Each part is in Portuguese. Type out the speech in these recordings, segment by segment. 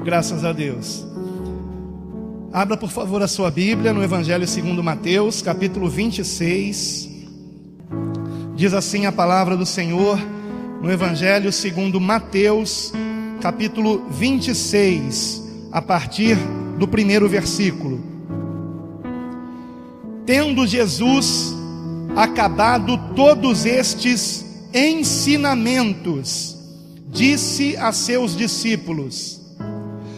Graças a Deus. Abra, por favor, a sua Bíblia no Evangelho segundo Mateus, capítulo 26. Diz assim a palavra do Senhor no Evangelho segundo Mateus, capítulo 26, a partir do primeiro versículo. Tendo Jesus acabado todos estes ensinamentos, disse a seus discípulos: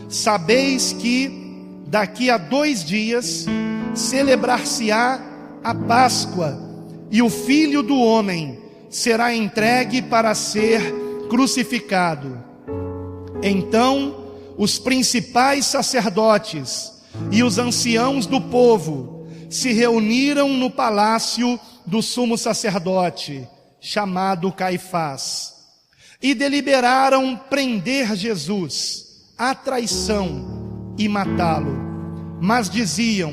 sabeis que daqui a 2 dias celebrar-se-á a Páscoa, e o Filho do Homem será entregue para ser crucificado. Então os principais sacerdotes e os anciãos do povo se reuniram no palácio do sumo sacerdote, chamado Caifás, e deliberaram prender Jesus à traição e matá-lo. Mas diziam: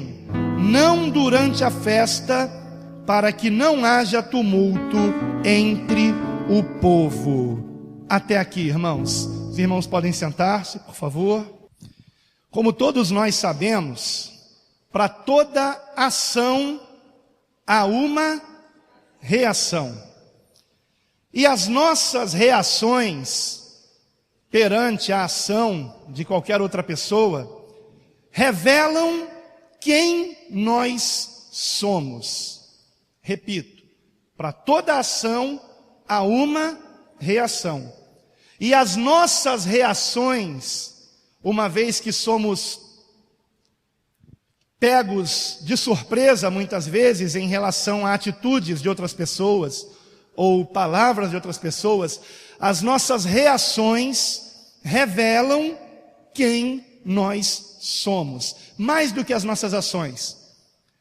não durante a festa, para que não haja tumulto entre o povo. Até aqui, irmãos. Os irmãos podem sentar-se, por favor. Como todos nós sabemos, para toda ação há uma reação. E as nossas reações perante a ação de qualquer outra pessoa revelam quem nós somos. Repito, para toda ação há uma reação. E as nossas reações, uma vez que somos pegos de surpresa muitas vezes em relação a atitudes de outras pessoas ou palavras de outras pessoas, as nossas reações revelam quem nós somos, mais do que as nossas ações.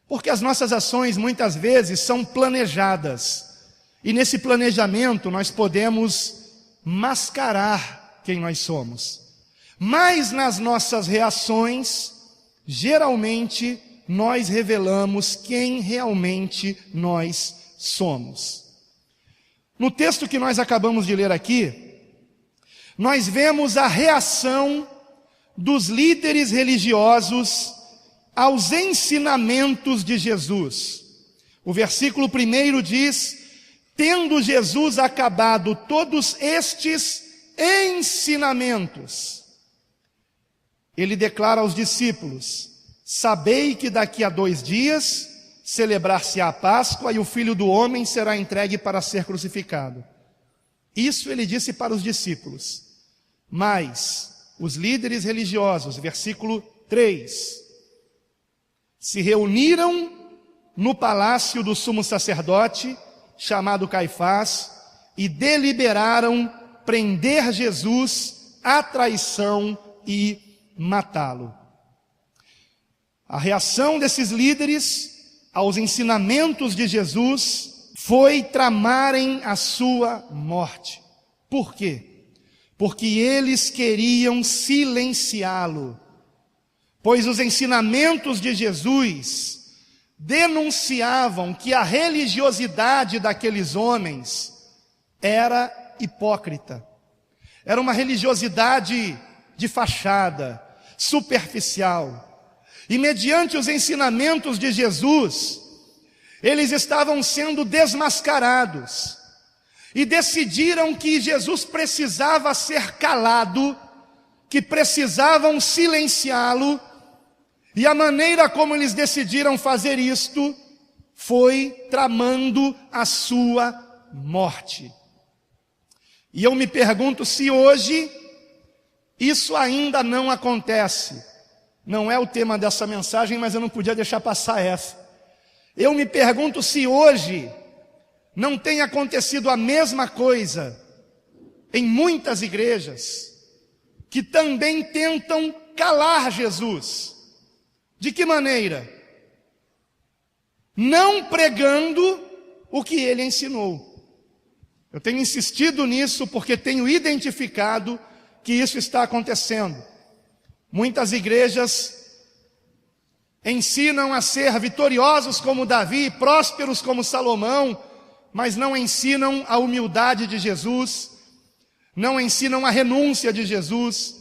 Porque as nossas ações muitas vezes são planejadas, e nesse planejamento nós podemos mascarar quem nós somos. Mas nas nossas reações, geralmente nós revelamos quem realmente nós somos. No texto que nós acabamos de ler aqui, nós vemos a reação dos líderes religiosos aos ensinamentos de Jesus. O versículo 1 diz: tendo Jesus acabado todos estes ensinamentos, ele declara aos discípulos: sabei que daqui a 2 dias celebrar-se-á a Páscoa, e o Filho do Homem será entregue para ser crucificado. Isso ele disse para os discípulos. Mas os líderes religiosos, versículo 3, se reuniram no palácio do sumo sacerdote, chamado Caifás, e deliberaram prender Jesus à traição e matá-lo. A reação desses líderes aos ensinamentos de Jesus foi tramarem a sua morte. Por quê? Porque eles queriam silenciá-lo, pois os ensinamentos de Jesus denunciavam que a religiosidade daqueles homens era hipócrita. Era uma religiosidade de fachada, superficial. E mediante os ensinamentos de Jesus, eles estavam sendo desmascarados. E decidiram que Jesus precisava ser calado, que precisavam silenciá-lo. E a maneira como eles decidiram fazer isto foi tramando a sua morte. E eu me pergunto se hoje isso ainda não acontece. Não é o tema dessa mensagem, mas eu não podia deixar passar essa. Eu me pergunto se hoje não tem acontecido a mesma coisa em muitas igrejas, que também tentam calar Jesus. De que maneira? Não pregando o que ele ensinou. Eu tenho insistido nisso porque tenho identificado que isso está acontecendo. Muitas igrejas ensinam a ser vitoriosos como Davi, prósperos como Salomão, mas não ensinam a humildade de Jesus, não ensinam a renúncia de Jesus,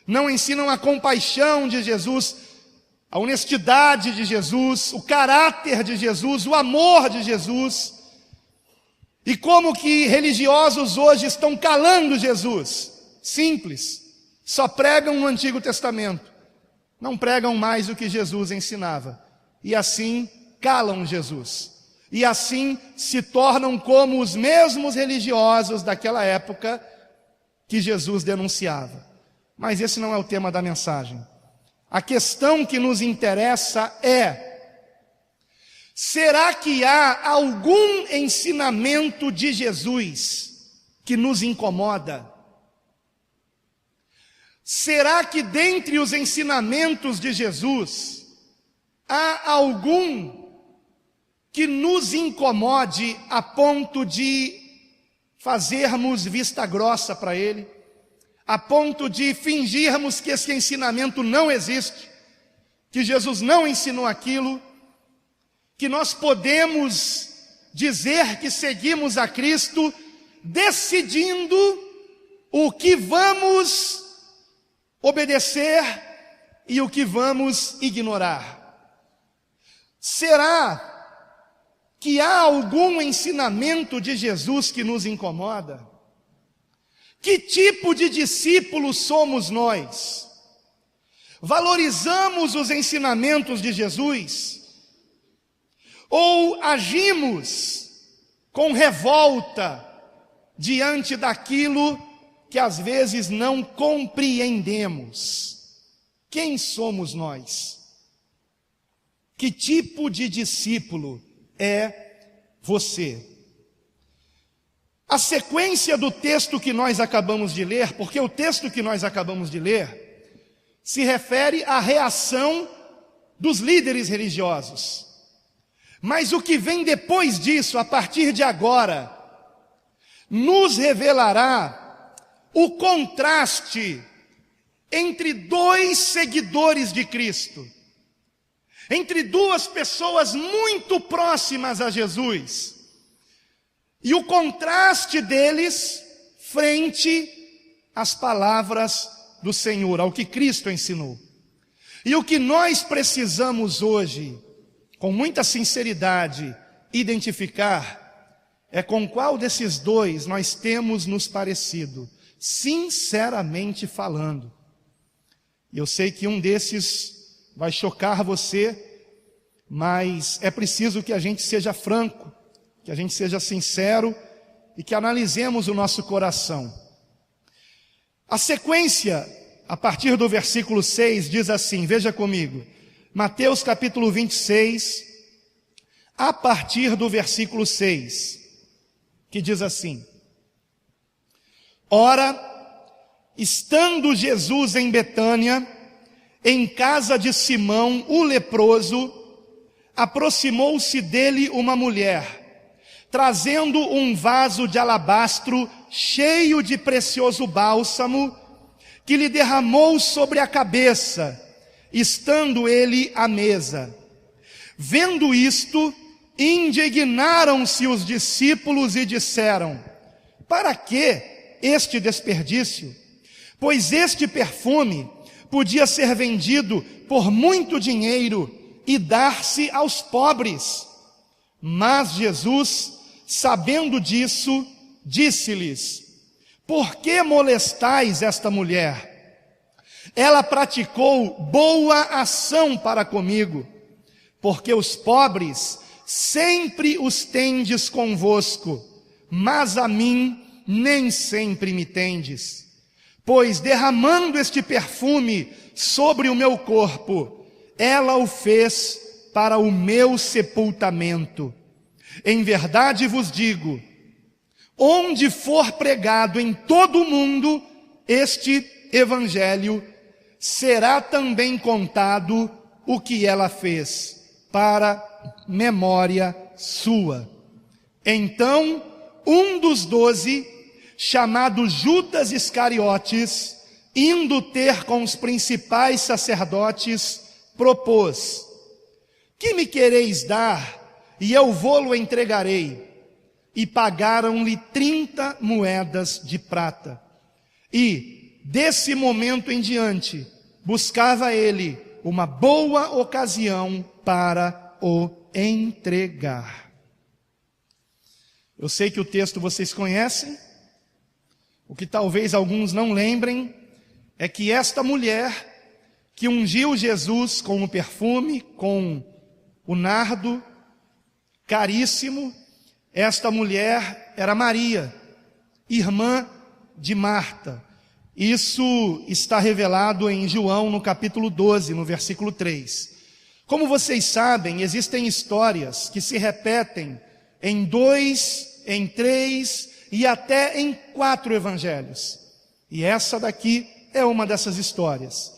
não ensinam a compaixão de Jesus, a honestidade de Jesus, o caráter de Jesus, o amor de Jesus. E como que religiosos hoje estão calando Jesus? Simples, só pregam no Antigo Testamento, não pregam mais o que Jesus ensinava, e assim calam Jesus, e assim se tornam como os mesmos religiosos daquela época que Jesus denunciava. Mas esse não é o tema da mensagem. A questão que nos interessa é: será que há algum ensinamento de Jesus que nos incomoda? Será que dentre os ensinamentos de Jesus há algum que nos incomode a ponto de fazermos vista grossa para ele, a ponto de fingirmos que esse ensinamento não existe, que Jesus não ensinou aquilo, que nós podemos dizer que seguimos a Cristo, decidindo o que vamos obedecer e o que vamos ignorar? Será que há algum ensinamento de Jesus que nos incomoda? Que tipo de discípulos somos nós? Valorizamos os ensinamentos de Jesus? Ou agimos com revolta diante daquilo que às vezes não compreendemos? Quem somos nós? Que tipo de discípulo é você? A sequência do texto que nós acabamos de ler, porque o texto que nós acabamos de ler se refere à reação dos líderes religiosos. Mas o que vem depois disso, a partir de agora, nos revelará o contraste entre dois seguidores de Cristo, entre duas pessoas muito próximas a Jesus, e o contraste deles frente às palavras do Senhor, ao que Cristo ensinou. E o que nós precisamos hoje, com muita sinceridade, identificar é com qual desses dois nós temos nos parecido, sinceramente falando. E eu sei que um desses vai chocar você, mas é preciso que a gente seja franco, que a gente seja sincero e que analisemos o nosso coração. A sequência, a partir do versículo 6, diz assim, veja comigo, Mateus capítulo 26, a partir do versículo 6, que diz assim: Ora, estando Jesus em Betânia, em casa de Simão, o leproso, aproximou-se dele uma mulher, trazendo um vaso de alabastro cheio de precioso bálsamo, que lhe derramou sobre a cabeça, estando ele à mesa. Vendo isto, indignaram-se os discípulos e disseram: para que este desperdício? Pois este perfume podia ser vendido por muito dinheiro e dar-se aos pobres. Mas Jesus, sabendo disso, disse-lhes: por que molestais esta mulher? Ela praticou boa ação para comigo, porque os pobres sempre os tendes convosco, mas a mim nem sempre me tendes. Pois derramando este perfume sobre o meu corpo, ela o fez para o meu sepultamento. Em verdade vos digo, onde for pregado em todo o mundo este evangelho, será também contado o que ela fez, para memória sua. Então, um dos 12, chamado Judas Iscariotes, indo ter com os principais sacerdotes, propôs: que me quereis dar, e eu vô-lo entregarei? E pagaram-lhe 30 moedas de prata. E, desse momento em diante, buscava ele uma boa ocasião para o entregar. Eu sei que o texto vocês conhecem. O que talvez alguns não lembrem é que esta mulher que ungiu Jesus com o perfume, com o nardo caríssimo, esta mulher era Maria, irmã de Marta. Isso está revelado em João no capítulo 12, no versículo 3. Como vocês sabem, existem histórias que se repetem em 2, em 3 e até em 4 evangelhos. E essa daqui é uma dessas histórias.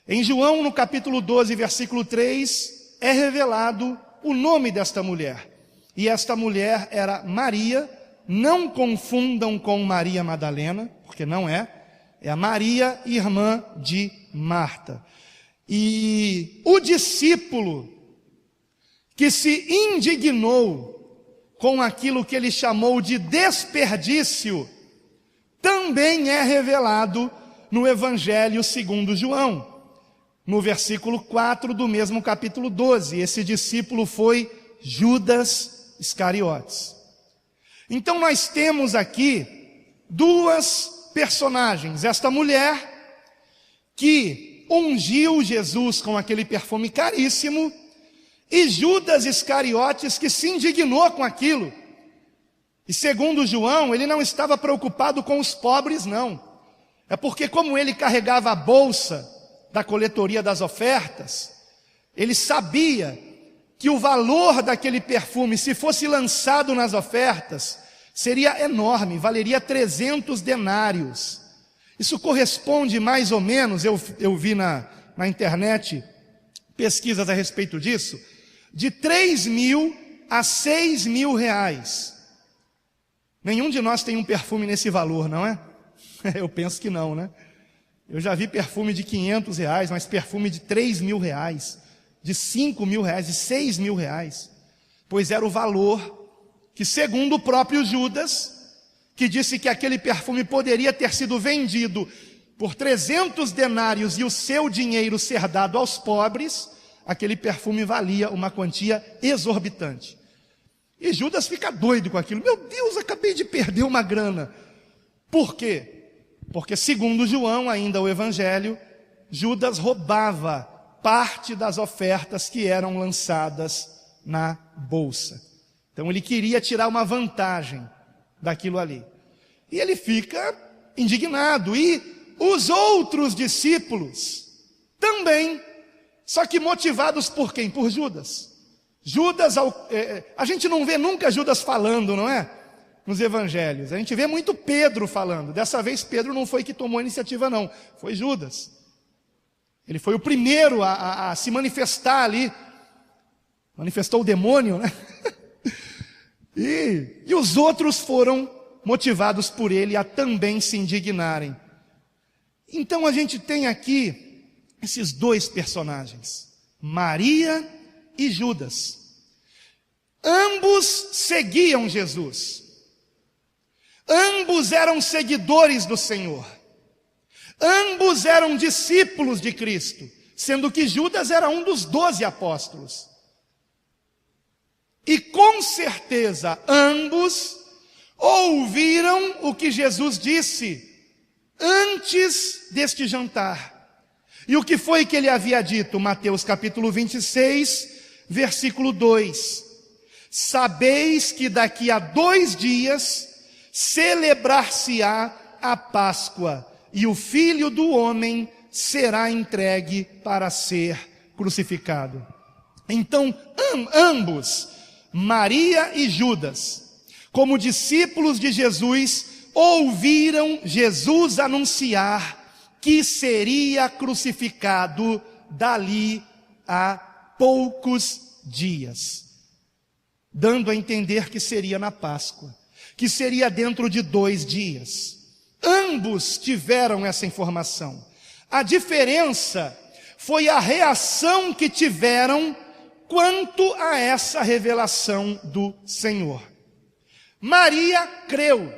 Em João, no capítulo 12, versículo 3, é revelado o nome desta mulher. E esta mulher era Maria. Não confundam com Maria Madalena, porque não é. É a Maria, irmã de Marta. E o discípulo que se indignou com aquilo que ele chamou de desperdício, também é revelado no Evangelho segundo João, no versículo 4 do mesmo capítulo 12. Esse discípulo foi Judas Iscariotes. Então nós temos aqui duas personagens. Esta mulher que ungiu Jesus com aquele perfume caríssimo, e Judas Iscariotes que se indignou com aquilo. E segundo João, ele não estava preocupado com os pobres, não. É porque como ele carregava a bolsa da coletoria das ofertas, ele sabia que o valor daquele perfume, se fosse lançado nas ofertas, seria enorme, valeria 300 denários. Isso corresponde mais ou menos, eu vi na internet pesquisas a respeito disso, de 3.000 a 6.000 reais. Nenhum de nós tem um perfume nesse valor, não é? Eu penso que não, né? Eu já vi perfume de 500 reais, mas perfume de 3.000 reais, de 5.000 reais, de 6.000 reais. Pois era o valor que, segundo o próprio Judas, que disse que aquele perfume poderia ter sido vendido por 300 denários e o seu dinheiro ser dado aos pobres, aquele perfume valia uma quantia exorbitante. E Judas fica doido com aquilo. Meu Deus, acabei de perder uma grana. Por quê? Porque segundo João, ainda o Evangelho, Judas roubava parte das ofertas que eram lançadas na bolsa. Então ele queria tirar uma vantagem daquilo ali. E ele fica indignado. E os outros discípulos também, só que motivados por quem? Por Judas. Judas, a gente não vê nunca Judas falando, não é? Nos evangelhos. A gente vê muito Pedro falando. Dessa vez Pedro não foi que tomou a iniciativa, não. Foi Judas. Ele foi o primeiro a se manifestar ali. Manifestou o demônio, né? E os outros foram motivados por ele a também se indignarem. Então a gente tem aqui esses dois personagens, Maria e Judas. Ambos seguiam Jesus. Ambos eram seguidores do Senhor. Ambos eram discípulos de Cristo, sendo que Judas era um dos 12 apóstolos. E com certeza ambos ouviram o que Jesus disse antes deste jantar. E o que foi que ele havia dito? Mateus capítulo 26, versículo 2. Sabeis que daqui a 2 dias celebrar-se-á a Páscoa, e o Filho do Homem será entregue para ser crucificado. Então ambos, Maria e Judas, como discípulos de Jesus, ouviram Jesus anunciar que seria crucificado dali a poucos dias, dando a entender que seria na Páscoa, que seria dentro de 2 dias. Ambos tiveram essa informação. A diferença foi a reação que tiveram quanto a essa revelação do Senhor. Maria creu.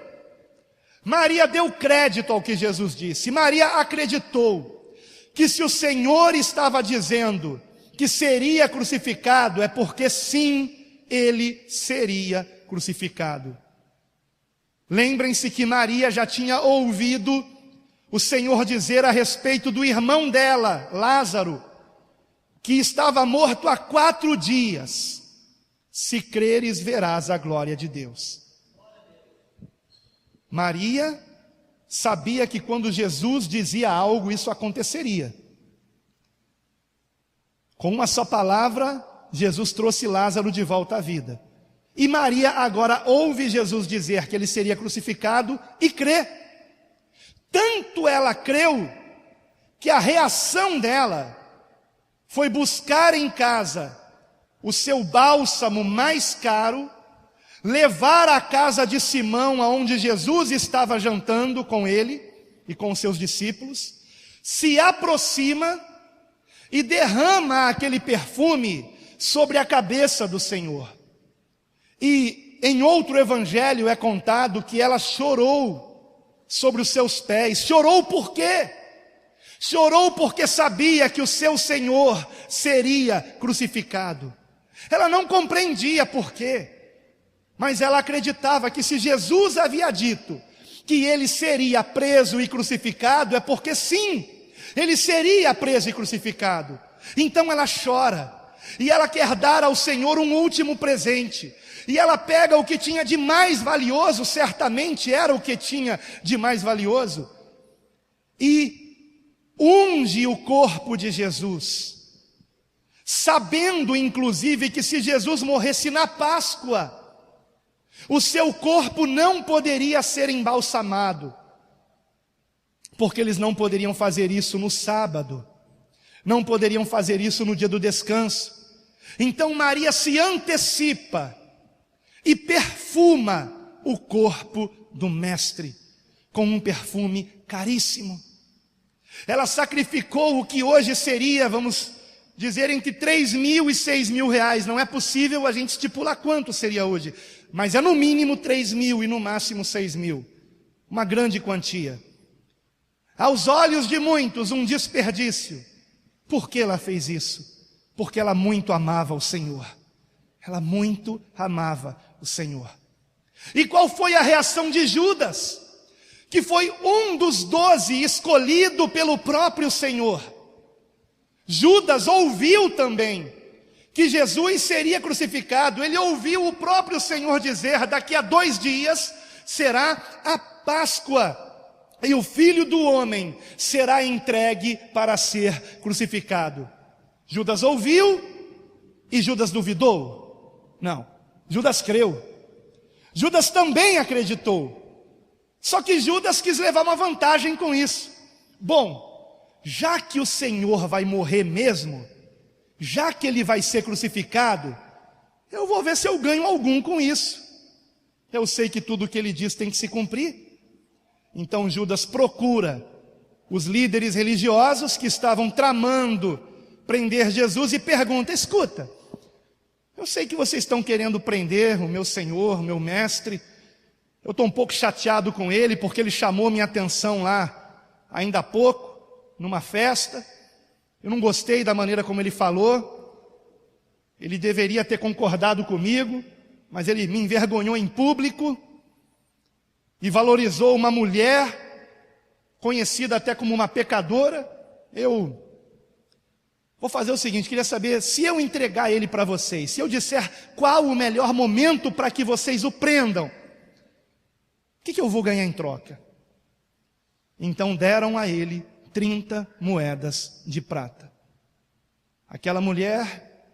Maria deu crédito ao que Jesus disse. Maria acreditou que se o Senhor estava dizendo que seria crucificado, é porque sim, ele seria crucificado. Lembrem-se que Maria já tinha ouvido o Senhor dizer a respeito do irmão dela, Lázaro, que estava morto há 4 dias. Se creres, verás a glória de Deus. Maria sabia que quando Jesus dizia algo, isso aconteceria. Com uma só palavra, Jesus trouxe Lázaro de volta à vida. E Maria agora ouve Jesus dizer que ele seria crucificado e crê. Tanto ela creu, que a reação dela foi buscar em casa o seu bálsamo mais caro, levar à casa de Simão, aonde Jesus estava jantando com ele e com os seus discípulos, se aproxima e derrama aquele perfume sobre a cabeça do Senhor. E em outro evangelho é contado que ela chorou sobre os seus pés. Chorou por quê? Chorou porque sabia que o seu Senhor seria crucificado. Ela não compreendia por quê, mas ela acreditava que se Jesus havia dito que ele seria preso e crucificado, é porque sim, ele seria preso e crucificado. Então ela chora, e ela quer dar ao Senhor um último presente. E ela pega o que tinha de mais valioso, certamente era o que tinha de mais valioso, e unge o corpo de Jesus, sabendo inclusive que se Jesus morresse na Páscoa, o seu corpo não poderia ser embalsamado, porque eles não poderiam fazer isso no sábado, não poderiam fazer isso no dia do descanso. Então Maria se antecipa e perfuma o corpo do Mestre com um perfume caríssimo. Ela sacrificou o que hoje seria, vamos dizer, entre 3 mil e 6 mil reais. Não é possível a gente estipular quanto seria hoje, mas é no mínimo 3 mil e no máximo 6 mil. Uma grande quantia. Aos olhos de muitos, um desperdício. Por que ela fez isso? Porque ela muito amava o Senhor. Ela muito amava o Senhor. E qual foi a reação de Judas, que foi um dos 12 escolhido pelo próprio Senhor? Judas ouviu também que Jesus seria crucificado. Ele ouviu o próprio Senhor dizer: daqui a 2 dias será a Páscoa, e o Filho do Homem será entregue para ser crucificado. Judas ouviu e Judas duvidou? Não, Judas creu. Judas também acreditou. Só que Judas quis levar uma vantagem com isso. Bom, já que o Senhor vai morrer mesmo, já que ele vai ser crucificado, eu vou ver se eu ganho algum com isso. Eu sei que tudo o que ele diz tem que se cumprir. Então Judas procura os líderes religiosos que estavam tramando prender Jesus e pergunta: escuta, eu sei que vocês estão querendo prender o meu Senhor, o meu mestre. Eu estou um pouco chateado com ele, porque ele chamou minha atenção lá, ainda há pouco, numa festa. Eu não gostei da maneira como ele falou. Ele deveria ter concordado comigo, mas ele me envergonhou em público e valorizou uma mulher, conhecida até como uma pecadora. Eu vou fazer o seguinte, queria saber, se eu entregar ele para vocês, se eu disser qual o melhor momento para que vocês o prendam, o que eu vou ganhar em troca? Então deram a ele 30 moedas de prata. Aquela mulher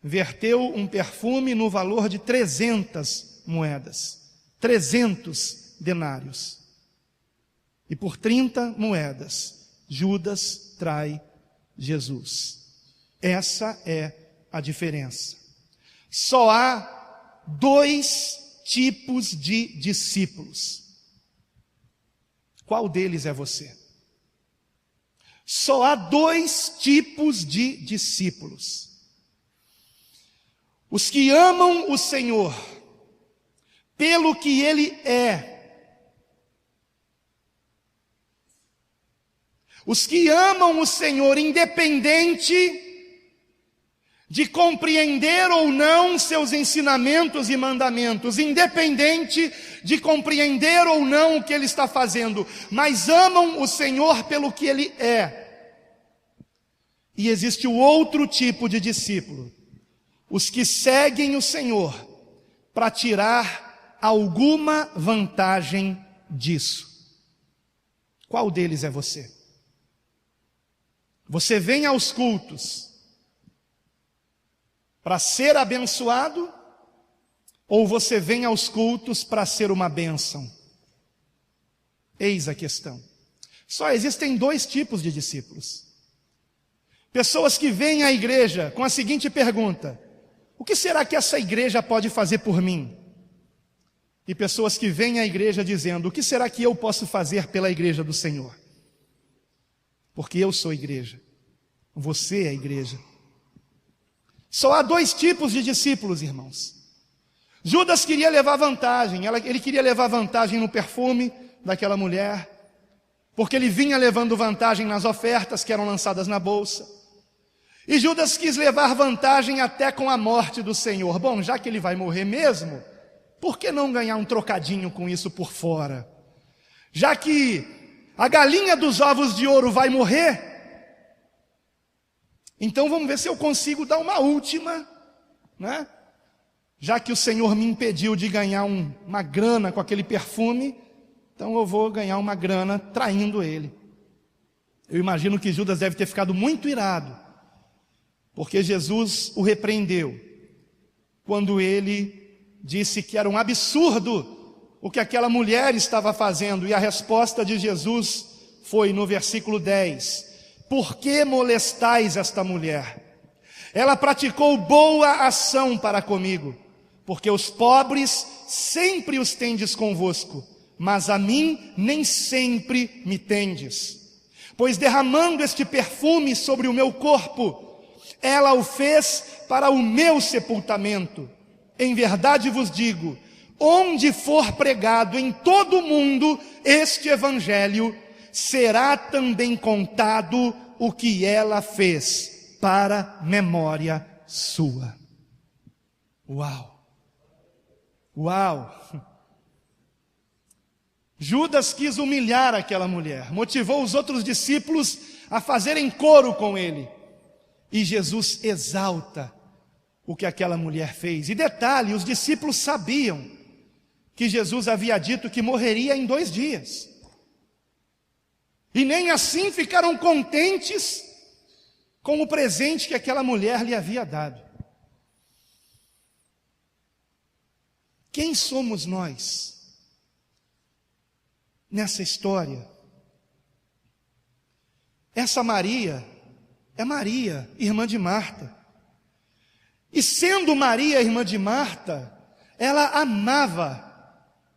verteu um perfume no valor de 300 moedas, 300 denários. E por 30 moedas, Judas trai Jesus. Essa é a diferença. Só há 2 tipos de discípulos. Qual deles é você? Só há 2 tipos de discípulos. Os que amam o Senhor pelo que Ele é, Os que amam o Senhor, independente de compreender ou não seus ensinamentos e mandamentos, independente de compreender ou não o que Ele está fazendo, mas amam o Senhor pelo que Ele é. E existe o outro tipo de discípulo, os que seguem o Senhor para tirar alguma vantagem disso. Qual deles é você? Você vem aos cultos para ser abençoado, ou você vem aos cultos para ser uma bênção? Eis a questão. Só existem dois tipos de discípulos. Pessoas que vêm à igreja com a seguinte pergunta: o que será que essa igreja pode fazer por mim? E pessoas que vêm à igreja dizendo: o que será que eu posso fazer pela igreja do Senhor? Porque eu sou igreja, você é igreja. Só há dois tipos de discípulos, irmãos. Judas queria levar vantagem, ele queria levar vantagem no perfume daquela mulher, porque ele vinha levando vantagem nas ofertas que eram lançadas na bolsa. E Judas quis levar vantagem até com a morte do Senhor. Bom, já que ele vai morrer mesmo, por que não ganhar um trocadinho com isso por fora? Já que a galinha dos ovos de ouro vai morrer, então vamos ver se eu consigo dar uma última, né? Já que o Senhor me impediu de ganhar uma grana com aquele perfume, então eu vou ganhar uma grana traindo ele. Eu imagino que Judas deve ter ficado muito irado, porque Jesus o repreendeu quando ele disse que era um absurdo o que aquela mulher estava fazendo, e a resposta de Jesus foi no versículo 10: por que molestais esta mulher? Ela praticou boa ação para comigo, porque os pobres sempre os tendes convosco, mas a mim nem sempre me tendes. Pois derramando este perfume sobre o meu corpo, ela o fez para o meu sepultamento. Em verdade vos digo, onde for pregado em todo o mundo este evangelho, será também contado o que ela fez para memória sua. Uau! Uau! Judas quis humilhar aquela mulher, motivou os outros discípulos a fazerem coro com ele. E Jesus exalta o que aquela mulher fez. E detalhe, os discípulos sabiam que Jesus havia dito que morreria em 2 dias. E nem assim ficaram contentes com o presente que aquela mulher lhe havia dado. Quem somos nós nessa história? Essa Maria é Maria, irmã de Marta. E sendo Maria, irmã de Marta, ela amava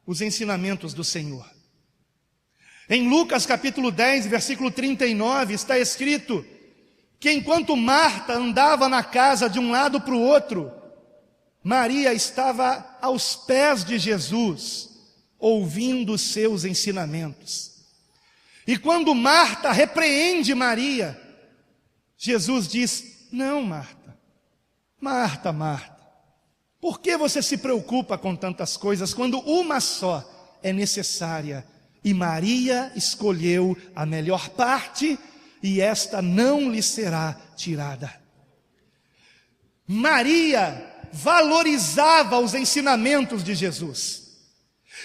os ensinamentos do Senhor. Em Lucas capítulo 10, versículo 39, está escrito que enquanto Marta andava na casa de um lado para o outro, Maria estava aos pés de Jesus, ouvindo os seus ensinamentos. E quando Marta repreende Maria, Jesus diz: não, Marta, Marta, Marta, por que você se preocupa com tantas coisas, quando uma só é necessária? E Maria escolheu a melhor parte, e esta não lhe será tirada. Maria valorizava os ensinamentos de Jesus.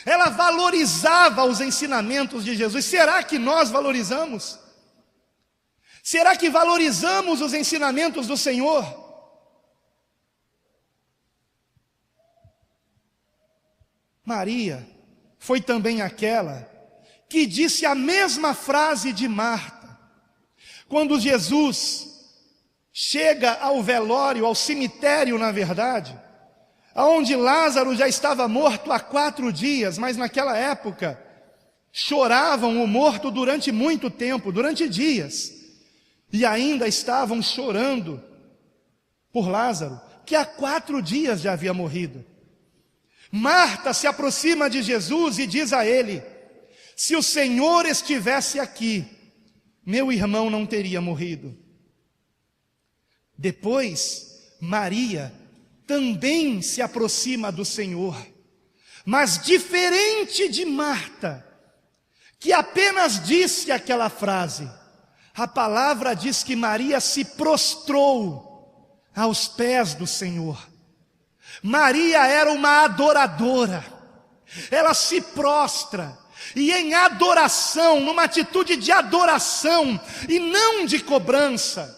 Ela valorizava os ensinamentos de Jesus. Será que nós valorizamos? Será que valorizamos os ensinamentos do Senhor? Maria foi também aquela que disse a mesma frase de Marta, quando Jesus chega ao velório, ao cemitério, na verdade, onde Lázaro já estava morto há 4 dias, mas naquela época choravam o morto durante muito tempo, durante dias, e ainda estavam chorando por Lázaro, que há 4 dias já havia morrido. Marta se aproxima de Jesus e diz a ele: se o Senhor estivesse aqui, meu irmão não teria morrido. Depois, Maria também se aproxima do Senhor, mas diferente de Marta, que apenas disse aquela frase, a palavra diz que Maria se prostrou aos pés do Senhor. Maria era uma adoradora, ela se prostra, e em adoração, numa atitude de adoração e não de cobrança,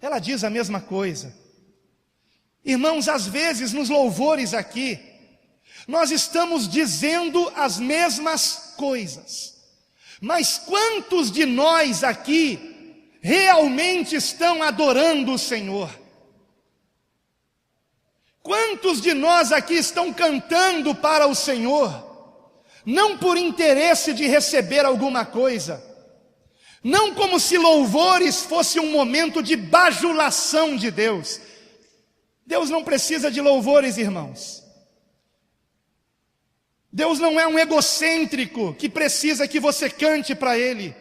ela diz a mesma coisa. Irmãos, às vezes nos louvores aqui, nós estamos dizendo as mesmas coisas, mas quantos de nós aqui realmente estão adorando o Senhor? Quantos de nós aqui estão cantando para o Senhor, não por interesse de receber alguma coisa, não como se louvores fosse um momento de bajulação de Deus. Deus não precisa de louvores, irmãos. Deus não é um egocêntrico que precisa que você cante para Ele.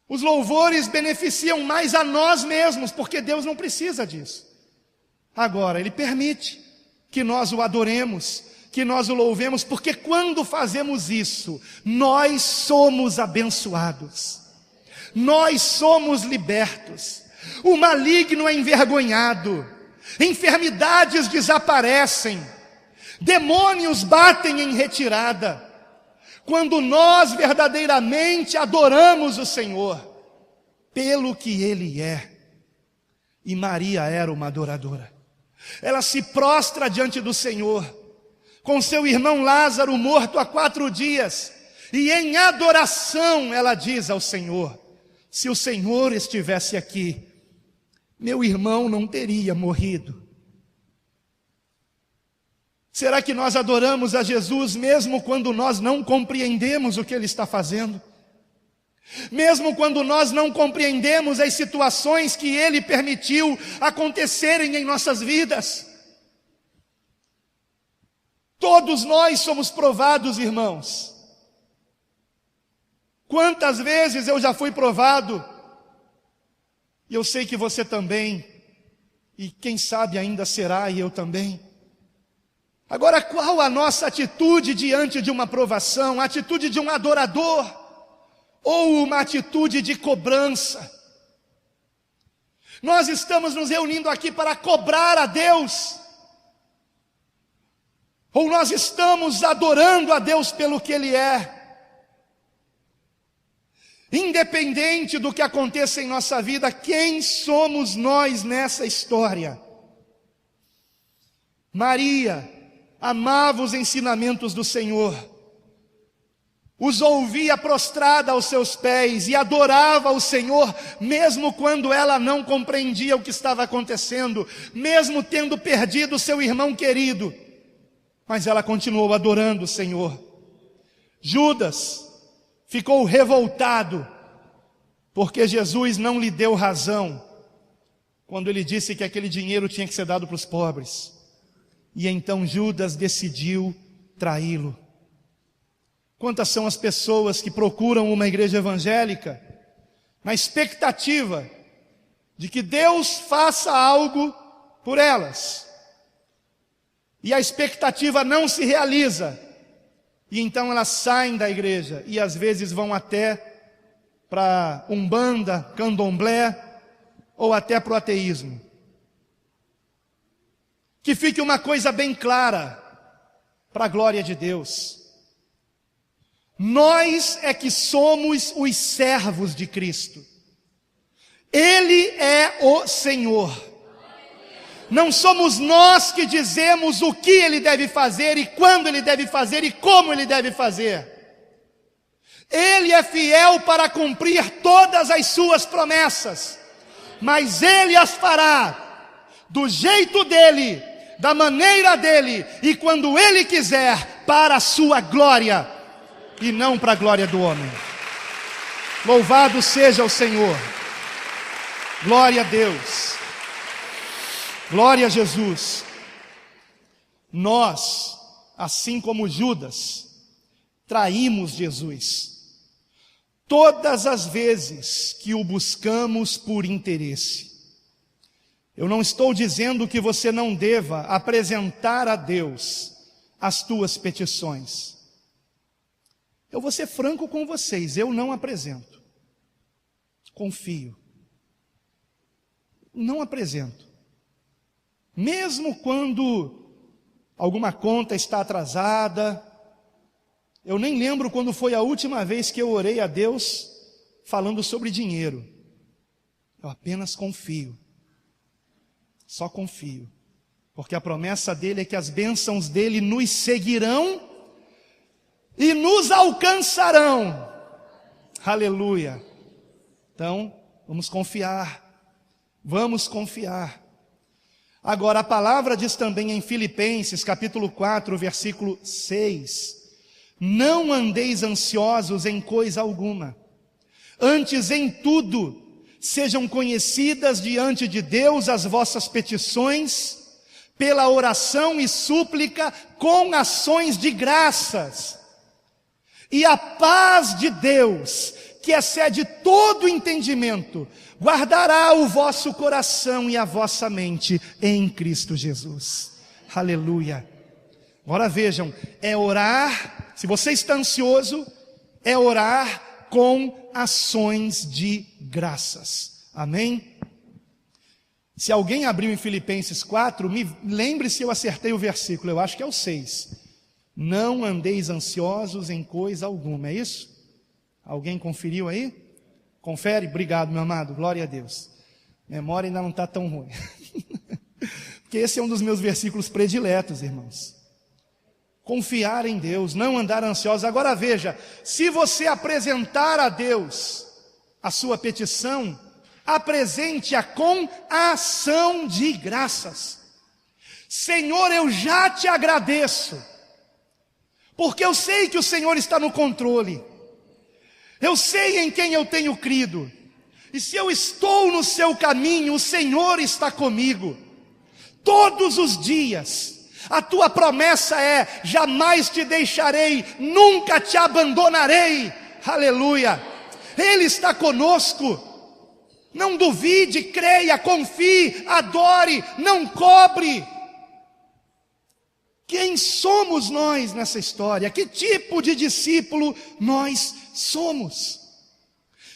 Os louvores beneficiam mais a nós mesmos, porque Deus não precisa disso. Agora, Ele permite que nós o adoremos, que nós o louvemos, porque quando fazemos isso, nós somos abençoados, nós somos libertos, o maligno é envergonhado, enfermidades desaparecem, demônios batem em retirada, quando nós verdadeiramente adoramos o Senhor, pelo que Ele é. E Maria era uma adoradora, ela se prostra diante do Senhor, com seu irmão Lázaro morto há 4 dias, e em adoração ela diz ao Senhor: se o Senhor estivesse aqui, meu irmão não teria morrido. Será que nós adoramos a Jesus mesmo quando nós não compreendemos o que Ele está fazendo? Mesmo quando nós não compreendemos as situações que Ele permitiu acontecerem em nossas vidas? Todos nós somos provados, irmãos. Quantas vezes eu já fui provado, e eu sei que você também, e quem sabe ainda será, e eu também. Agora, qual a nossa atitude diante de uma provação? A atitude de um adorador, ou uma atitude de cobrança? Nós estamos nos reunindo aqui para cobrar a Deus, ou nós estamos adorando a Deus pelo que Ele é? Independente do que aconteça em nossa vida, quem somos nós nessa história? Maria amava os ensinamentos do Senhor, os ouvia prostrada aos seus pés e adorava o Senhor, mesmo quando ela não compreendia o que estava acontecendo, mesmo tendo perdido seu irmão querido. Mas ela continuou adorando o Senhor. Judas ficou revoltado, porque Jesus não lhe deu razão, quando ele disse que aquele dinheiro tinha que ser dado para os pobres. E então Judas decidiu traí-lo. Quantas são as pessoas que procuram uma igreja evangélica, na expectativa de que Deus faça algo por elas, e a expectativa não se realiza, e então elas saem da igreja, e às vezes vão até para umbanda, candomblé, ou até para o ateísmo. Que fique uma coisa bem clara, para a glória de Deus: nós é que somos os servos de Cristo, Ele é o Senhor. Não somos nós que dizemos o que Ele deve fazer, e quando Ele deve fazer, e como Ele deve fazer. Ele é fiel para cumprir todas as suas promessas, mas Ele as fará do jeito dEle, da maneira dEle, e quando Ele quiser, para a sua glória, e não para a glória do homem. Louvado seja o Senhor. Glória a Deus. Glória a Jesus. Nós, assim como Judas, traímos Jesus. todas as vezes que o buscamos por interesse. Eu não estou dizendo que você não deva apresentar a Deus as tuas petições. Eu vou ser franco com vocês, eu não apresento. Confio. Não apresento. Mesmo quando alguma conta está atrasada, eu nem lembro quando foi a última vez que eu orei a Deus falando sobre dinheiro. Eu apenas confio. Só confio. Porque a promessa dele é que as bênçãos dele nos seguirão e nos alcançarão. Aleluia. Então, vamos confiar. Vamos confiar. Agora, a palavra diz também em Filipenses, capítulo 4, versículo 6. Não andeis ansiosos em coisa alguma. Antes, em tudo, sejam conhecidas diante de Deus as vossas petições, pela oração e súplica, com ações de graças. E a paz de Deus, que excede todo entendimento, guardará o vosso coração e a vossa mente em Cristo Jesus. Aleluia. Agora vejam, é orar, se você está ansioso, é orar com ações de graças. Amém? Se alguém abriu em Filipenses 4, me lembre se eu acertei o versículo, eu acho que é o 6. Não andeis ansiosos em coisa alguma, é isso? Alguém conferiu aí? Confere? Obrigado, meu amado, glória a Deus. Memória ainda não está tão ruim. Porque esse é um dos meus versículos prediletos, irmãos. Confiar em Deus, não andar ansiosos. Agora veja, se você apresentar a Deus a sua petição, apresente-a com ação de graças. Senhor, eu já te agradeço, porque eu sei que o Senhor está no controle. Eu sei em quem eu tenho crido. E se eu estou no seu caminho, o Senhor está comigo. Todos os dias. A tua promessa é: jamais te deixarei, nunca te abandonarei. Aleluia. Ele está conosco. Não duvide, creia, confie, adore, não cobre. Quem somos nós nessa história? Que tipo de discípulo nós somos?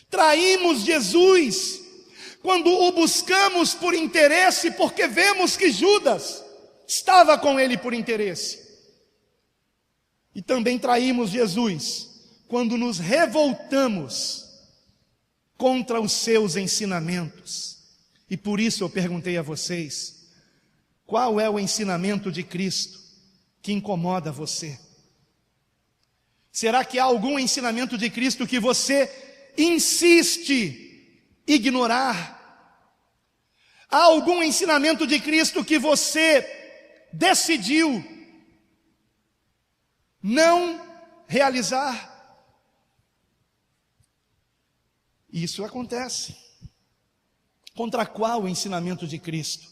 Traímos Jesus quando o buscamos por interesse, porque vemos que Judas estava com ele por interesse. E também traímos Jesus quando nos revoltamos contra os seus ensinamentos. E por isso eu perguntei a vocês: qual é o ensinamento de Cristo que incomoda você? Será que há algum ensinamento de Cristo que você insiste em ignorar? Há algum ensinamento de Cristo que você decidiu não realizar? Isso acontece. Contra qual ensinamento de Cristo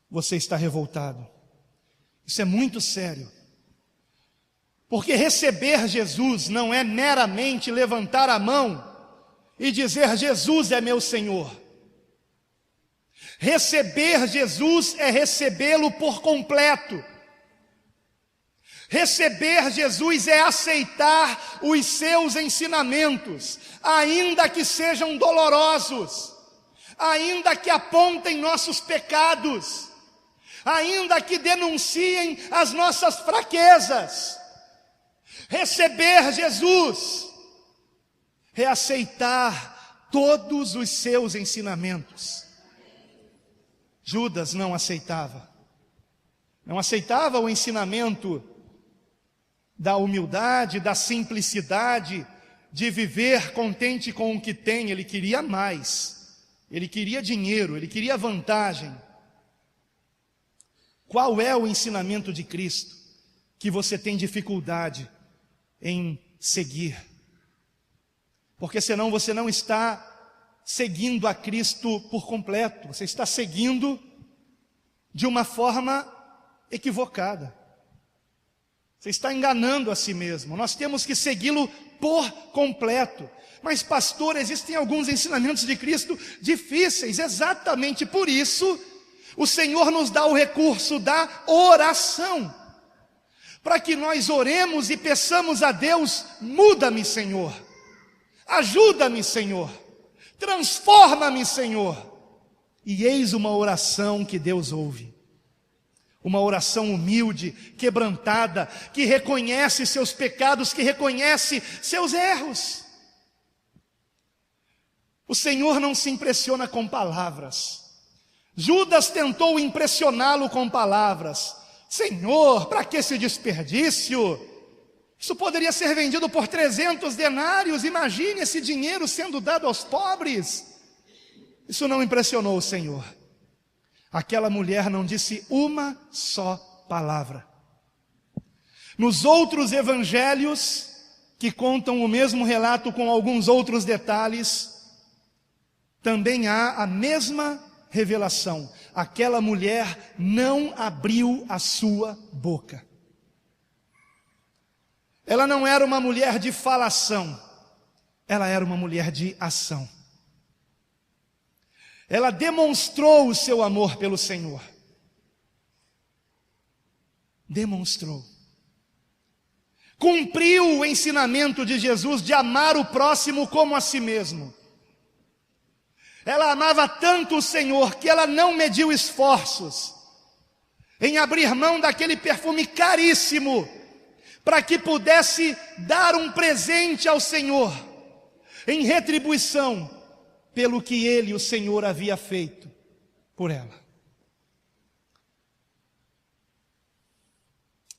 você está revoltado? Isso é muito sério. Porque receber Jesus não é meramente levantar a mão e dizer: Jesus é meu Senhor. Receber Jesus é recebê-lo por completo. Receber Jesus é aceitar os seus ensinamentos, ainda que sejam dolorosos, ainda que apontem nossos pecados, ainda que denunciem as nossas fraquezas. Receber Jesus é aceitar todos os seus ensinamentos. Judas não aceitava o ensinamento da humildade, da simplicidade, de viver contente com o que tem. Ele queria mais, ele queria dinheiro, ele queria vantagem. Qual é o ensinamento de Cristo que você tem dificuldade em seguir? Porque senão você não está seguindo a Cristo por completo, você está seguindo de uma forma equivocada. Você está enganando a si mesmo. Nós temos que segui-lo por completo. Mas pastor, existem alguns ensinamentos de Cristo difíceis. Exatamente por isso, o Senhor nos dá o recurso da oração, para que nós oremos e peçamos a Deus: muda-me, Senhor, ajuda-me, Senhor, transforma-me, Senhor. E eis uma oração que Deus ouve, uma oração humilde, quebrantada, que reconhece seus pecados, que reconhece seus erros. O Senhor não se impressiona com palavras. Judas tentou impressioná-lo com palavras: Senhor, para que esse desperdício? Isso poderia ser vendido por 300 denários, imagine esse dinheiro sendo dado aos pobres. Isso não impressionou o Senhor. Aquela mulher não disse uma só palavra. Nos outros evangelhos, que contam o mesmo relato com alguns outros detalhes, também há a mesma revelação: aquela mulher não abriu a sua boca. Ela não era uma mulher de falação, ela era uma mulher de ação. Ela demonstrou o seu amor pelo Senhor. Demonstrou. Cumpriu o ensinamento de Jesus de amar o próximo como a si mesmo. Ela amava tanto o Senhor que ela não mediu esforços em abrir mão daquele perfume caríssimo para que pudesse dar um presente ao Senhor em retribuição pelo que ele, o Senhor, havia feito por ela.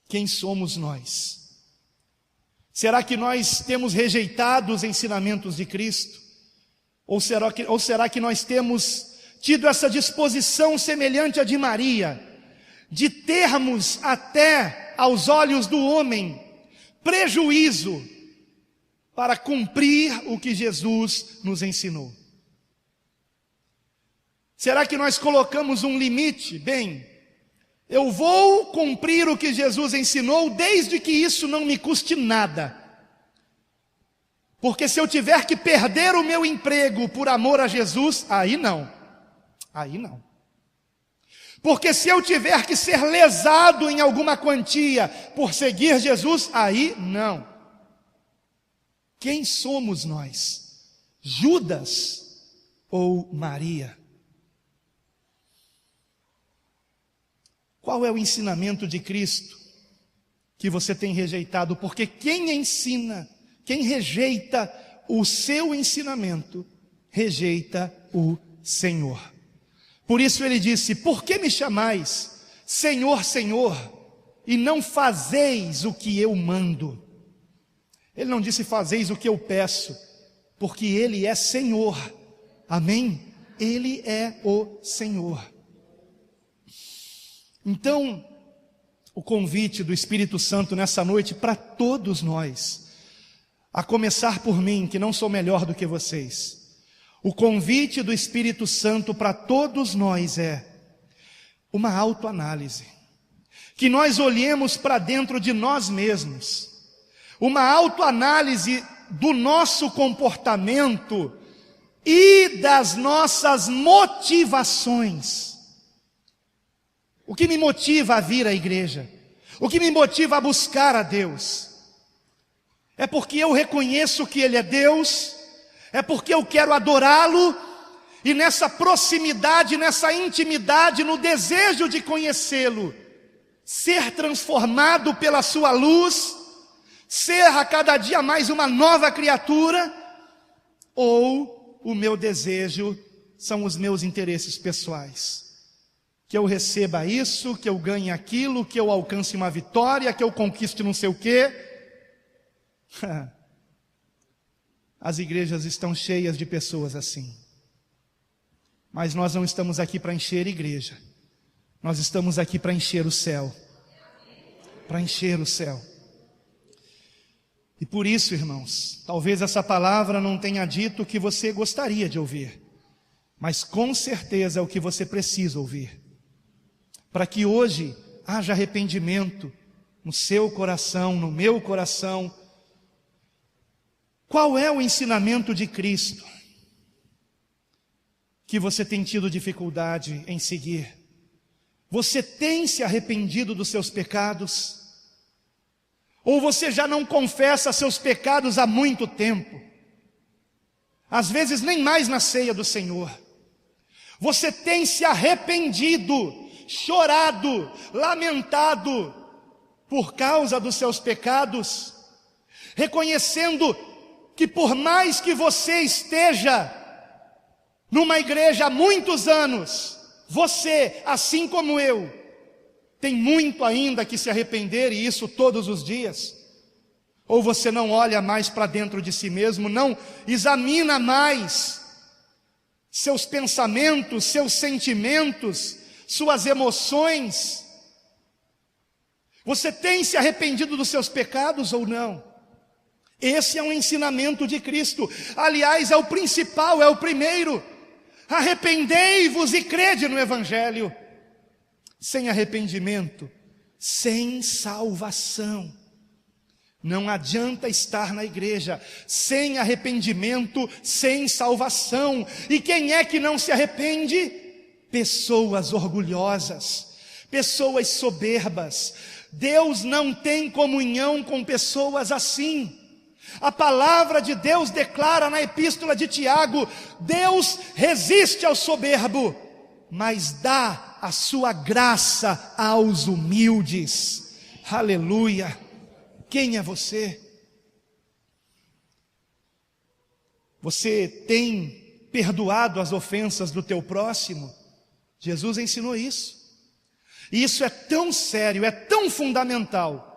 Quem somos nós? Será que nós temos rejeitado os ensinamentos de Cristo? Ou será que nós temos tido essa disposição semelhante à de Maria, de termos até aos olhos do homem prejuízo para cumprir o que Jesus nos ensinou? Será que nós colocamos um limite? Bem, eu vou cumprir o que Jesus ensinou, desde que isso não me custe nada. Porque se eu tiver que perder o meu emprego por amor a Jesus, aí não. Aí não. Porque se eu tiver que ser lesado em alguma quantia por seguir Jesus, aí não. Quem somos nós? Judas ou Maria? Qual é o ensinamento de Cristo que você tem rejeitado? Porque quem ensina, quem rejeita o seu ensinamento, rejeita o Senhor. Por isso ele disse: por que me chamais Senhor, Senhor, e não fazeis o que eu mando? Ele não disse fazeis o que eu peço, porque ele é Senhor. Amém? Ele é o Senhor. Então, o convite do Espírito Santo nessa noite para todos nós, a começar por mim, que não sou melhor do que vocês, o convite do Espírito Santo para todos nós é uma autoanálise, que nós olhemos para dentro de nós mesmos, uma autoanálise do nosso comportamento e das nossas motivações. O que me motiva a vir à igreja? O que me motiva a buscar a Deus? É porque eu reconheço que Ele é Deus? É porque eu quero adorá-lo? E nessa proximidade, nessa intimidade, no desejo de conhecê-lo, ser transformado pela sua luz, ser a cada dia mais uma nova criatura? Ou o meu desejo são os meus interesses pessoais? Que eu receba isso, que eu ganhe aquilo, que eu alcance uma vitória, que eu conquiste não sei o quê. As igrejas estão cheias de pessoas assim. Mas nós não estamos aqui para encher a igreja. Nós estamos aqui para encher o céu. Para encher o céu. E por isso, irmãos, talvez essa palavra não tenha dito o que você gostaria de ouvir, mas com certeza é o que você precisa ouvir. Para que hoje haja arrependimento no seu coração, no meu coração, Qual é o ensinamento de Cristo que você tem tido dificuldade em seguir? Você tem se arrependido dos seus pecados? Ou você já não confessa seus pecados há muito tempo? Às vezes nem mais na ceia do Senhor. Você tem se arrependido, chorado, lamentado por causa dos seus pecados, reconhecendo que por mais que você esteja numa igreja há muitos anos, você, assim como eu, tem muito ainda que se arrepender, e isso todos os dias. Ou você não olha mais para dentro de si mesmo, não examina mais seus pensamentos, seus sentimentos, suas emoções. Você tem se arrependido dos seus pecados ou não? Esse é um ensinamento de Cristo. Aliás, é o principal, é o primeiro. Arrependei-vos e crede no Evangelho. Sem arrependimento, sem salvação. Não adianta estar na igreja sem arrependimento, sem salvação. E quem é que não se arrepende? Pessoas orgulhosas, pessoas soberbas. Deus não tem comunhão com pessoas assim. A palavra de Deus declara na epístola de Tiago: Deus resiste ao soberbo, mas dá a sua graça aos humildes. Aleluia. Quem é você? Você tem perdoado as ofensas do teu próximo? Jesus ensinou isso. E isso é tão sério, é tão fundamental,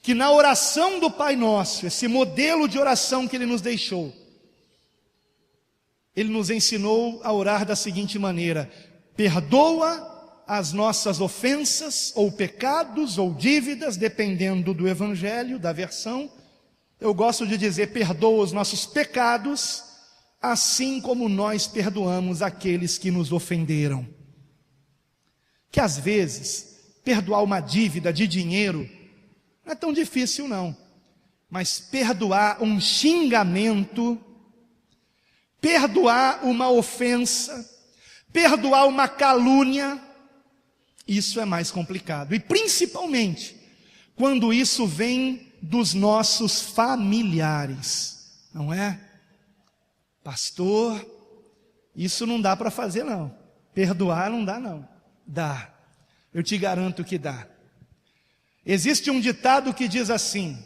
que na oração do Pai Nosso, esse modelo de oração que Ele nos deixou, Ele nos ensinou a orar da seguinte maneira: perdoa as nossas ofensas, ou pecados, ou dívidas, dependendo do evangelho, da versão. Eu gosto de dizer: perdoa os nossos pecados, assim como nós perdoamos aqueles que nos ofenderam. Que às vezes, perdoar uma dívida de dinheiro não é tão difícil não, mas perdoar um xingamento, perdoar uma ofensa, perdoar uma calúnia, isso é mais complicado. E principalmente quando isso vem dos nossos familiares, não é? Pastor, isso não dá para fazer não. Perdoar não dá não. Dá. Eu te garanto que dá. Existe um ditado que diz assim: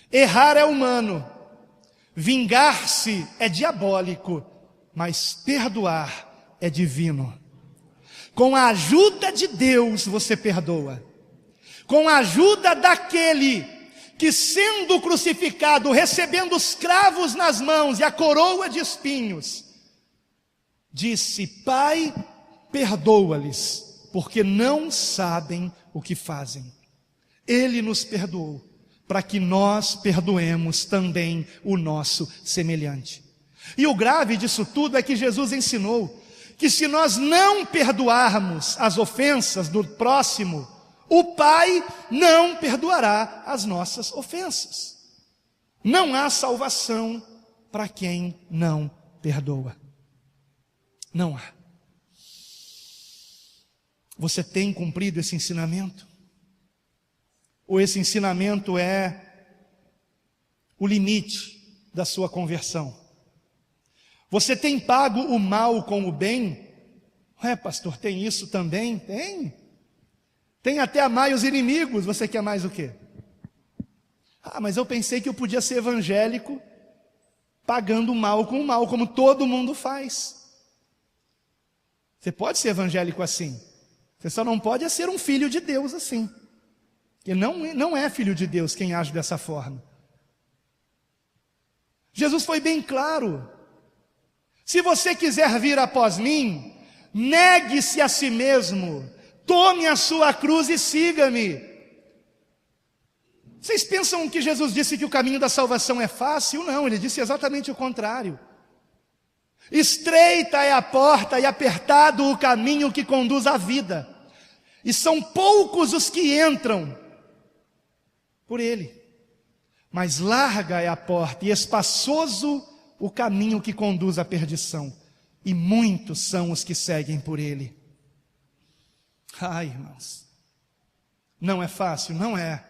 errar é humano, vingar-se é diabólico, mas perdoar é divino. Com a ajuda de Deus você perdoa. Com a ajuda daquele que, sendo crucificado, recebendo os cravos nas mãos e a coroa de espinhos, disse: Pai, perdoa-lhes, porque não sabem o que fazem. Ele nos perdoou, para que nós perdoemos também o nosso semelhante. E o grave disso tudo é que Jesus ensinou que se nós não perdoarmos as ofensas do próximo, o Pai não perdoará as nossas ofensas. Não há salvação para quem não perdoa. Não há. Você tem cumprido esse ensinamento? Ou esse ensinamento é o limite da sua conversão? Você tem pago o mal com o bem? Ué, pastor, tem isso também? Tem. Tem até amar os inimigos. Você quer mais o quê? Ah, mas eu pensei que eu podia ser evangélico pagando o mal com o mal, como todo mundo faz. Você pode ser evangélico assim. Você só não pode ser um filho de Deus assim. Porque não é filho de Deus quem age dessa forma. Jesus foi bem claro: se você quiser vir após mim, negue-se a si mesmo, tome a sua cruz e siga-me. Vocês pensam que Jesus disse que o caminho da salvação é fácil? Não, ele disse exatamente o contrário. Estreita é a porta e apertado o caminho que conduz à vida, e são poucos os que entram por ele. mas larga é a porta e espaçoso o caminho que conduz à perdição, e muitos são os que seguem por ele. Ai, irmãos, não é fácil, não é,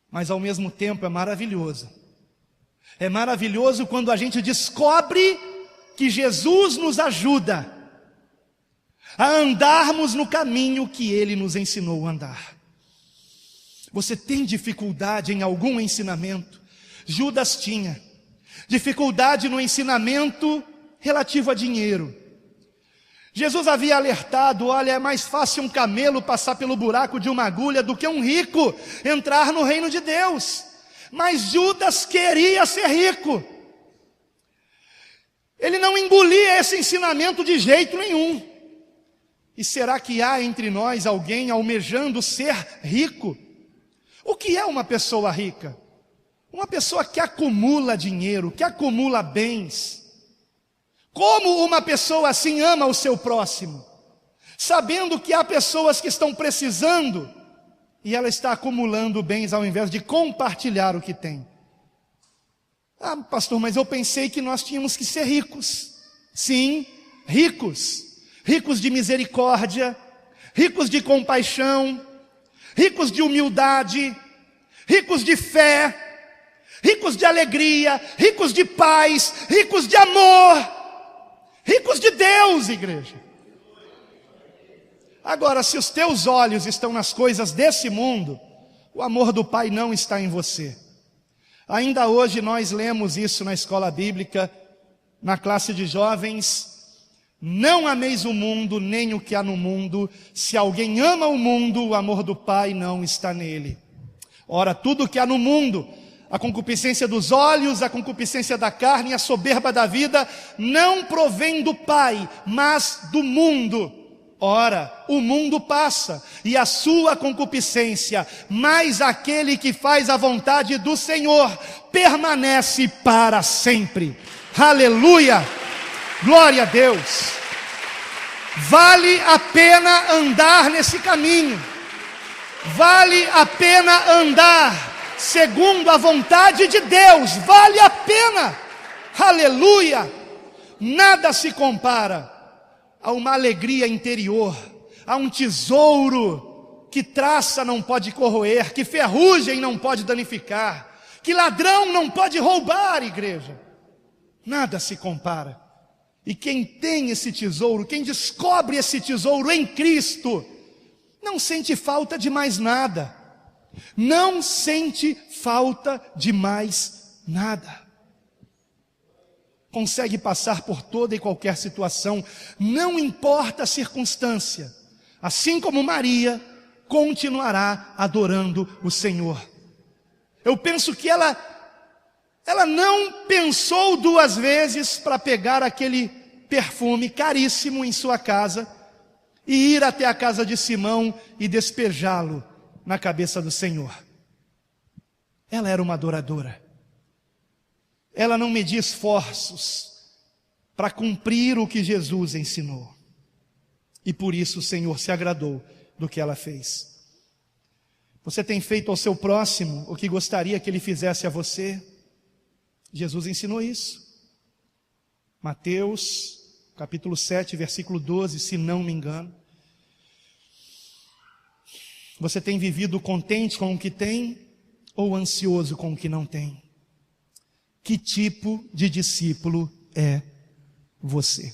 mas ao mesmo tempo é maravilhoso. É maravilhoso quando a gente descobre que Jesus nos ajuda a andarmos no caminho que Ele nos ensinou a andar. Você tem dificuldade em algum ensinamento? Judas tinha dificuldade no ensinamento relativo a dinheiro. Jesus havia alertado: olha, é mais fácil um camelo passar pelo buraco de uma agulha do que um rico entrar no reino de Deus. Mas Judas queria ser rico. Ele não engolia esse ensinamento de jeito nenhum. E será que há entre nós alguém almejando ser rico? O que é uma pessoa rica? Uma pessoa que acumula dinheiro, que acumula bens. Como uma pessoa assim ama o seu próximo? Sabendo que há pessoas que estão precisando e ela está acumulando bens ao invés de compartilhar o que tem. Ah, pastor, mas eu pensei que nós tínhamos que ser ricos. Sim, ricos. Ricos de misericórdia, ricos de compaixão, ricos de humildade, ricos de fé, ricos de alegria, ricos de paz, ricos de amor, ricos de Deus, igreja. Agora, se os teus olhos estão nas coisas desse mundo, o amor do Pai não está em você. Ainda hoje nós lemos isso na escola bíblica, na classe de jovens: não ameis o mundo, nem o que há no mundo. Se alguém ama o mundo, o amor do Pai não está nele. Ora, tudo o que há no mundo, a concupiscência dos olhos, a concupiscência da carne e a soberba da vida, não provém do Pai, mas do mundo. Ora, o mundo passa e a sua concupiscência, mas aquele que faz a vontade do Senhor permanece para sempre. Aleluia! Glória a Deus. Vale a pena andar nesse caminho. Vale a pena andar segundo a vontade de Deus. Vale a pena. Aleluia. Nada se compara a uma alegria interior, a um tesouro que traça não pode corroer, que ferrugem não pode danificar, que ladrão não pode roubar, igreja. Nada se compara. E quem tem esse tesouro, quem descobre esse tesouro em Cristo, não sente falta de mais nada. Não sente falta de mais nada. Consegue passar por toda e qualquer situação, não importa a circunstância. Assim como Maria, continuará adorando o Senhor. Eu penso que ela não pensou duas vezes para pegar aquele perfume caríssimo em sua casa e ir até a casa de Simão e despejá-lo na cabeça do Senhor. Ela era uma adoradora. Ela não media esforços para cumprir o que Jesus ensinou. E por isso o Senhor se agradou do que ela fez. Você tem feito ao seu próximo o que gostaria que ele fizesse a você? Jesus ensinou isso. Mateus, capítulo 7, versículo 12, se não me engano. Você tem vivido contente com o que tem ou ansioso com o que não tem? Que tipo de discípulo é você?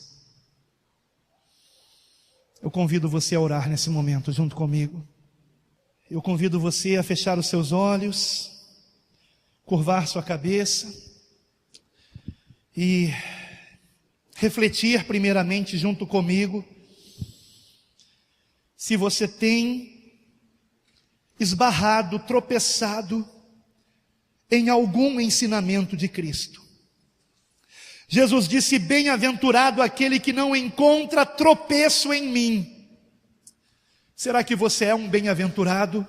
Eu convido você a orar nesse momento junto comigo. Eu convido você a fechar os seus olhos, curvar sua cabeça e refletir primeiramente junto comigo se você tem esbarrado, tropeçado em algum ensinamento de Cristo. Jesus disse: bem-aventurado aquele que não encontra tropeço em mim. Será que você é um bem-aventurado?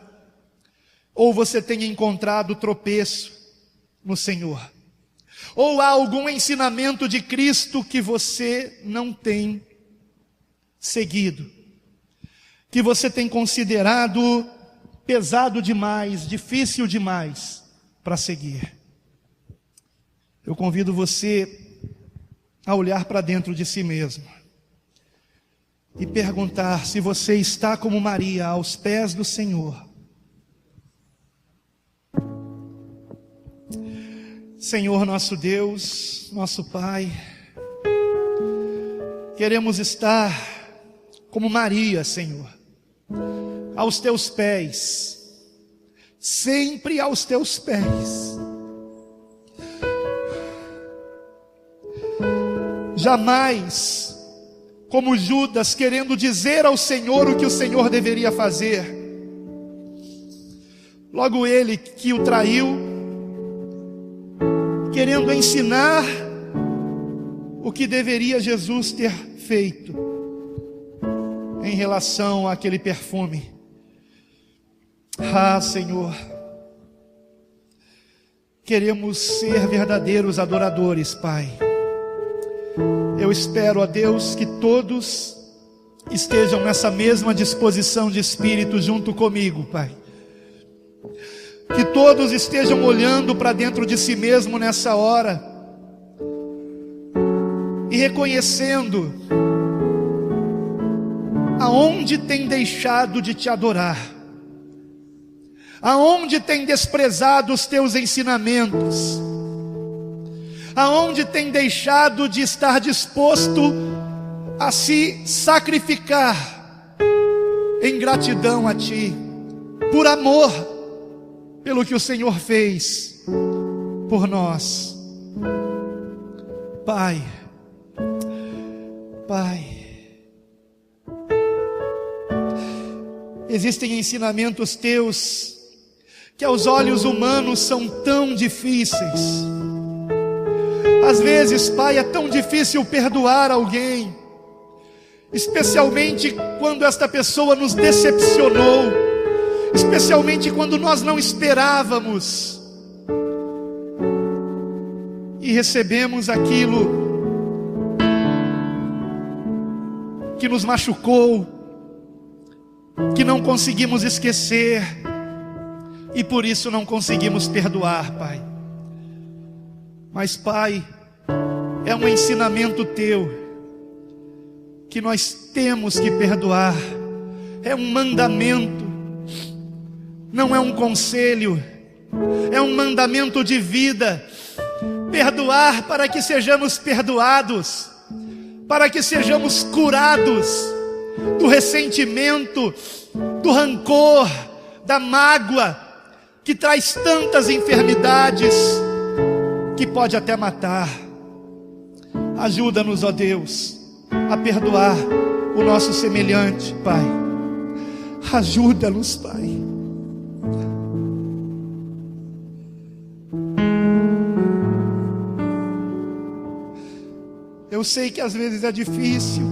Ou você tem encontrado tropeço no Senhor? Ou há algum ensinamento de Cristo que você não tem seguido? Que você tem considerado pesado demais, difícil demais? para seguir. Eu convido você a olhar para dentro de si mesmo e perguntar se você está como Maria aos pés do Senhor. Senhor nosso Deus, nosso Pai, queremos estar como Maria, Senhor, aos teus pés, sempre aos teus pés. Jamais como Judas, querendo dizer ao Senhor o que o Senhor deveria fazer. Logo ele que o traiu, querendo ensinar o que deveria Jesus ter feito em relação àquele perfume. Ah, Senhor, queremos ser verdadeiros adoradores, Pai. Eu espero, ó Deus, que todos estejam nessa mesma disposição de espírito junto comigo, Pai. Que todos estejam olhando para dentro de si mesmo nessa hora e reconhecendo aonde tem deixado de te adorar, aonde tem desprezado os teus ensinamentos, aonde tem deixado de estar disposto a se sacrificar em gratidão a Ti, por amor, pelo que o Senhor fez por nós. Pai, existem ensinamentos Teus que aos olhos humanos são tão difíceis. Às vezes, Pai, é tão difícil perdoar alguém, especialmente quando esta pessoa nos decepcionou, especialmente quando nós não esperávamos e recebemos aquilo que nos machucou, que não conseguimos esquecer e por isso não conseguimos perdoar, Pai. Mas, Pai, é um ensinamento Teu que nós temos que perdoar. É um mandamento, não é um conselho, é um mandamento de vida. Perdoar para que sejamos perdoados, para que sejamos curados do ressentimento, do rancor, da mágoa, que traz tantas enfermidades, que pode até matar. Ajuda-nos, ó Deus, a perdoar o nosso semelhante, Pai. Ajuda-nos, Pai. Eu sei que às vezes é difícil,